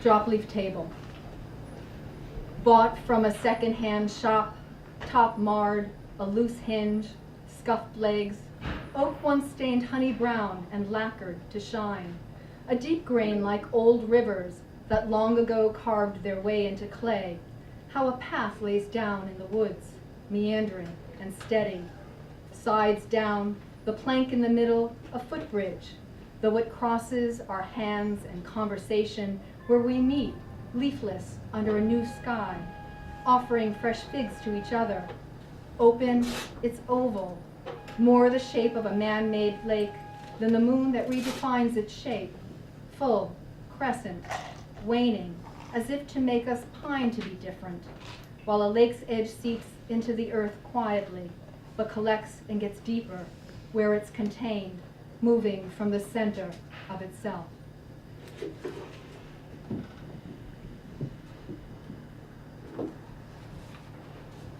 Drop leaf table. Bought from a second-hand shop, top marred, a loose hinge, scuffed legs, oak once stained honey brown and lacquered to shine, a deep grain like old rivers that long ago carved their way into clay, how a path lays down in the woods, meandering and steady, sides down, the plank in the middle, a footbridge, though it crosses our hands and conversation where we meet, leafless under a new sky, offering fresh figs to each other. Open, it's oval, more the shape of a man-made lake than the moon that redefines its shape, full, crescent, waning, as if to make us pine to be different, while a lake's edge seeps into the earth quietly, but collects and gets deeper, where it's contained, moving from the center of itself.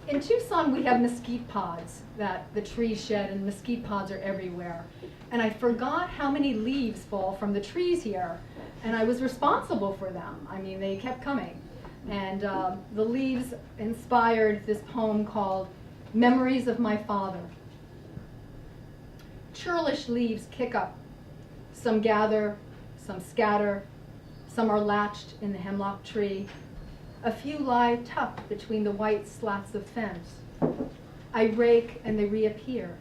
In Tucson, we have mesquite pods that the trees shed, and mesquite pods are everywhere. And I forgot how many leaves fall from the trees here, and I was responsible for them. I mean, they kept coming. And the leaves inspired this poem called Memories of My Father. Churlish leaves kick up. Some gather, some scatter, some are latched in the hemlock tree. A few lie tucked between the white slats of fence. I rake and they reappear,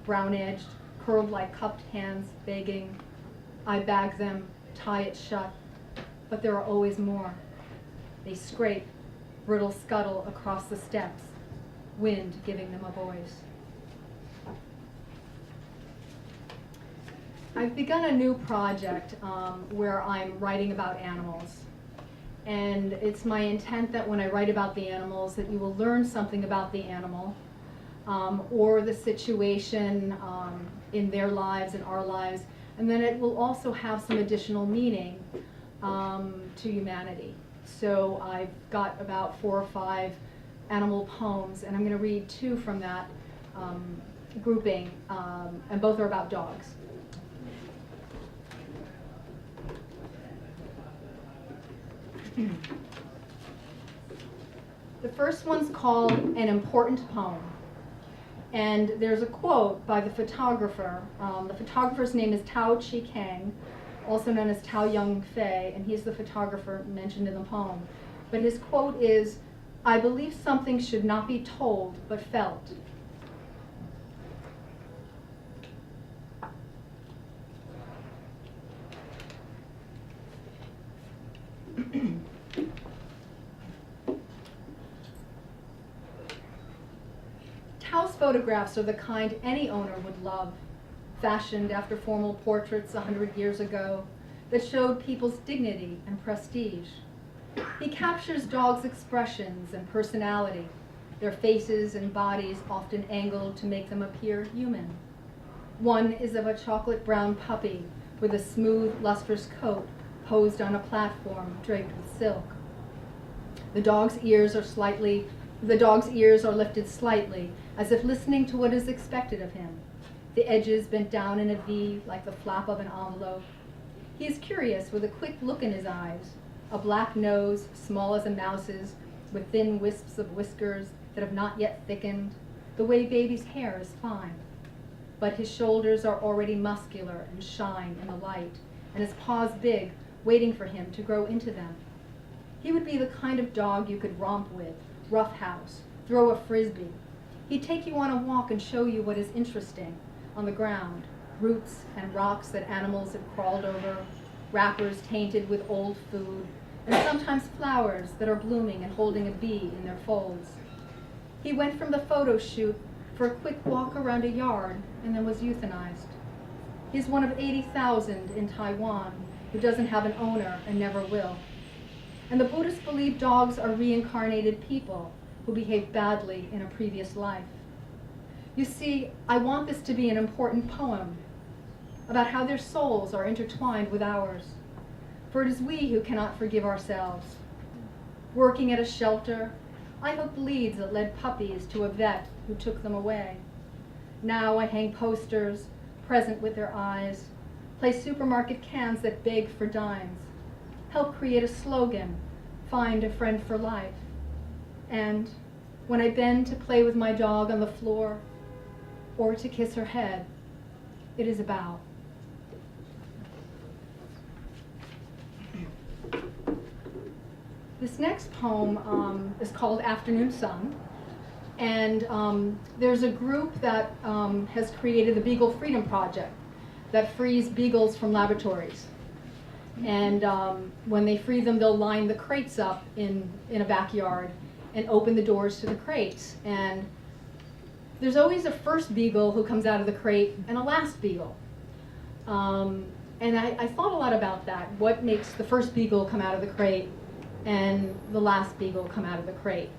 brown-edged, curled like cupped hands, begging. I bag them, tie it shut, but there are always more. They scrape, brittle scuttle across the steps, wind giving them a voice. I've begun a new project where I'm writing about animals. And it's my intent that when I write about the animals that you will learn something about the animal or the situation in their lives and our lives, and then it will also have some additional meaning to humanity. So I've got about 4 or 5 animal poems, and I'm going to read 2 from that grouping, and both are about dogs. The first one's called An Important Poem. And there's a quote by the photographer. The photographer's name is Tao Chi Kang, also known as Tao Young Fei, and he's the photographer mentioned in the poem. But his quote is, "I believe something should not be told but felt." Tao's photographs are the kind any owner would love, fashioned after formal portraits 100 years ago that showed people's dignity and prestige. He captures dogs' expressions and personality, their faces and bodies often angled to make them appear human. One is of a chocolate brown puppy with a smooth, lustrous coat posed on a platform draped with silk. The dog's ears are lifted slightly, as if listening to what is expected of him, the edges bent down in a V like the flap of an envelope. He is curious with a quick look in his eyes, a black nose, small as a mouse's, with thin wisps of whiskers that have not yet thickened. The way baby's hair is fine. But his shoulders are already muscular and shine in the light, and his paws big, waiting for him to grow into them. He would be the kind of dog you could romp with, roughhouse, throw a frisbee. He'd take you on a walk and show you what is interesting on the ground, roots and rocks that animals have crawled over, wrappers tainted with old food, and sometimes flowers that are blooming and holding a bee in their folds. He went from the photo shoot for a quick walk around a yard and then was euthanized. He's one of 80,000 in Taiwan who doesn't have an owner and never will. And the Buddhists believe dogs are reincarnated people who behaved badly in a previous life. You see, I want this to be an important poem about how their souls are intertwined with ours. For it is we who cannot forgive ourselves. Working at a shelter, I hooked leads that led puppies to a vet who took them away. Now I hang posters, present with their eyes, play supermarket cans that beg for dimes, help create a slogan, find a friend for life. And when I bend to play with my dog on the floor or to kiss her head, it is a bow. This next poem is called Afternoon Sun, and there's a group that has created the Beagle Freedom Project that frees beagles from laboratories. And when they free them, they'll line the crates up in a backyard and open the doors to the crates. And there's always a first beagle who comes out of the crate and a last beagle. And I thought a lot about that. What makes the first beagle come out of the crate and the last beagle come out of the crate?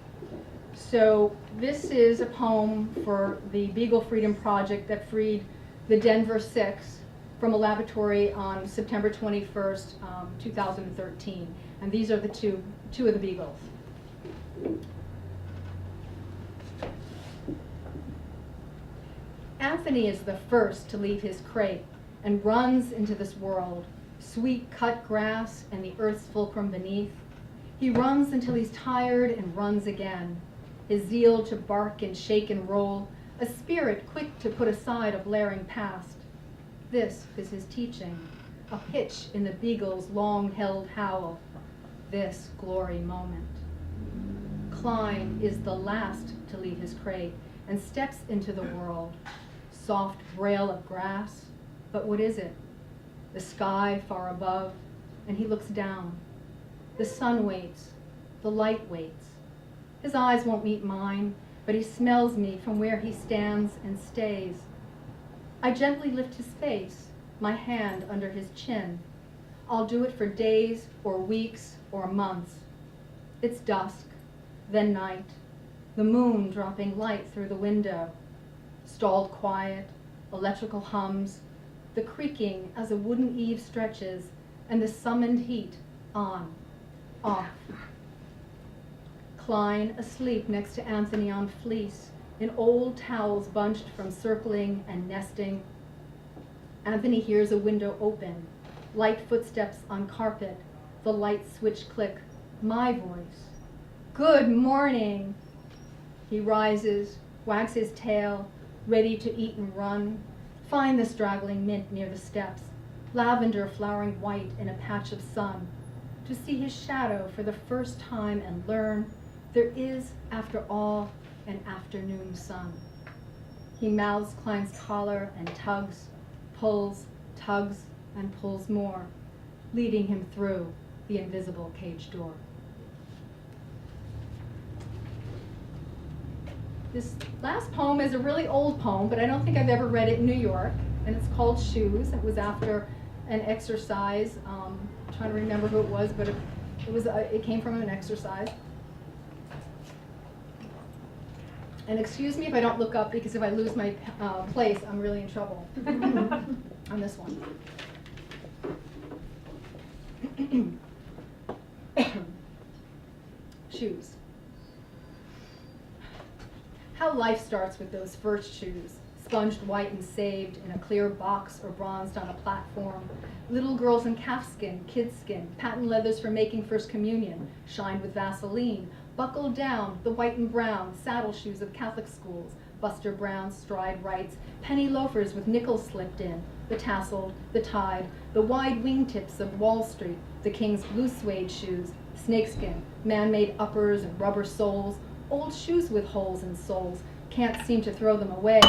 So this is a poem for the Beagle Freedom Project that freed the Denver Six from a laboratory on September 21st, 2013. And these are the two of the beagles. Anthony is the first to leave his crate and runs into this world, sweet cut grass and the earth's fulcrum beneath. He runs until he's tired and runs again, his zeal to bark and shake and roll, a spirit quick to put aside a blaring past. This is his teaching, a pitch in the beagle's long-held howl, this glory moment. Klein is the last to leave his crate and steps into the world, soft braille of grass, but what is it? The sky far above, and he looks down. The sun waits, the light waits. His eyes won't meet mine, but he smells me from where he stands and stays. I gently lift his face, my hand under his chin. I'll do it for days or weeks or months. It's dusk, then night, the moon dropping light through the window. Stalled quiet, electrical hums, the creaking as a wooden eave stretches, and the summoned heat on, off. Klein asleep next to Anthony on fleece, in old towels bunched from circling and nesting. Anthony hears a window open, light footsteps on carpet, the light switch click, my voice. Good morning. He rises, wags his tail, ready to eat and run, find the straggling mint near the steps, lavender flowering white in a patch of sun, to see his shadow for the first time and learn there is, after all, an afternoon sun. He mouths Klein's collar and tugs, pulls, tugs, and pulls more, leading him through the invisible cage door. This last poem is a really old poem, but I don't think I've ever read it in New York, and it's called Shoes. It was after an exercise. I'm trying to remember who it was, but it came from an exercise. And excuse me if I don't look up, because if I lose my place, I'm really in trouble on this one. Shoes. How life starts with those first shoes, sponged white and saved in a clear box or bronzed on a platform. Little girls in calfskin, kidskin, patent leathers for making First Communion, shined with Vaseline, buckled down, the white and brown saddle shoes of Catholic schools, Buster Brown's stride rights, penny loafers with nickels slipped in, the tasseled, the tied, the wide wingtips of Wall Street, the King's blue suede shoes, snakeskin, man-made uppers and rubber soles, old shoes with holes and soles, can't seem to throw them away,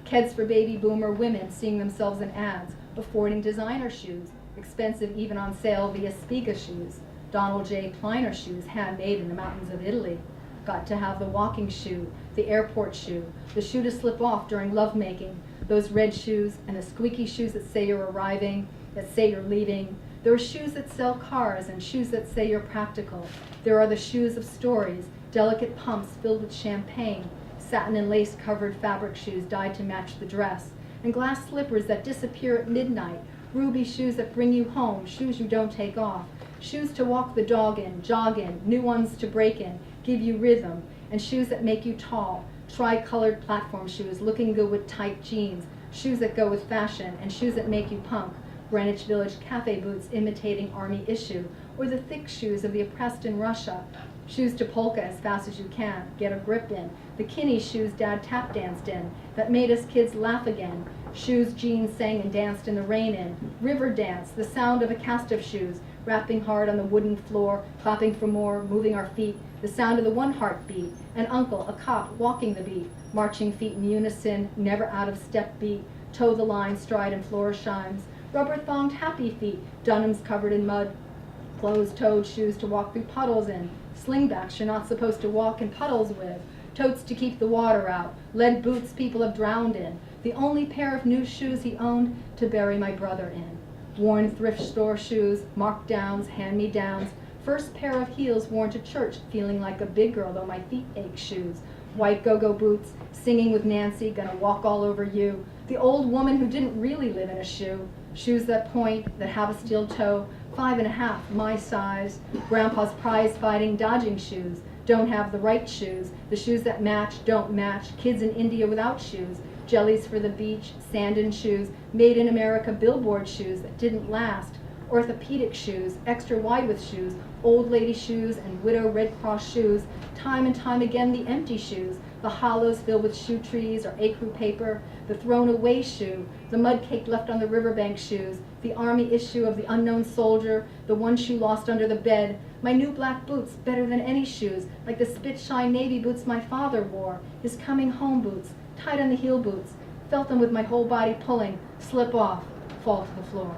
Keds for baby boomer women seeing themselves in ads, affording designer shoes, expensive even on sale via Spiga shoes, Donald J. Kleiner shoes handmade in the mountains of Italy. Got to have the walking shoe, the airport shoe, the shoe to slip off during lovemaking, those red shoes and the squeaky shoes that say you're arriving, that say you're leaving. There are shoes that sell cars and shoes that say you're practical. There are the shoes of stories, delicate pumps filled with champagne, satin and lace covered fabric shoes dyed to match the dress, and glass slippers that disappear at midnight, ruby shoes that bring you home, shoes you don't take off, shoes to walk the dog in, jog in, new ones to break in, give you rhythm, and shoes that make you tall, tri-colored platform shoes looking good with tight jeans, shoes that go with fashion, and shoes that make you punk, Greenwich Village cafe boots imitating army issue, or the thick shoes of the oppressed in Russia. Shoes to polka as fast as you can, get a grip in. The Kinney shoes Dad tap danced in, that made us kids laugh again. Shoes Jean sang and danced in the rain in. River dance, the sound of a cast of shoes, rapping hard on the wooden floor, clapping for more, moving our feet, the sound of the one heartbeat. An uncle, a cop, walking the beat, marching feet in unison, never out of step beat, toe the line, stride in Florsheim's. Rubber-thonged happy feet, Dunhams covered in mud, closed-toed shoes to walk through puddles in, slingbacks you're not supposed to walk in puddles with, totes to keep the water out, lead boots people have drowned in, the only pair of new shoes he owned to bury my brother in. Worn thrift store shoes, markdowns, hand-me-downs, first pair of heels worn to church, feeling like a big girl though my feet ache shoes. White go-go boots, singing with Nancy, gonna walk all over you. The old woman who didn't really live in a shoe. Shoes that point, that have a steel toe, 5.5, my size. Grandpa's prize-fighting, dodging shoes. Don't have the right shoes. The shoes that match, don't match. Kids in India without shoes. Jellies for the beach, sand in shoes. Made in America billboard shoes that didn't last. Orthopedic shoes, extra wide with shoes. Old lady shoes and widow Red Cross shoes. Time and time again the empty shoes. The hollows filled with shoe trees or ecru paper. The thrown away shoe. The mud cake left on the riverbank shoes. The army issue of the unknown soldier. The one shoe lost under the bed. My new black boots, better than any shoes. Like the spit-shine navy boots my father wore. His coming home boots, tight on the heel boots. Felt them with my whole body pulling. Slip off, fall to the floor.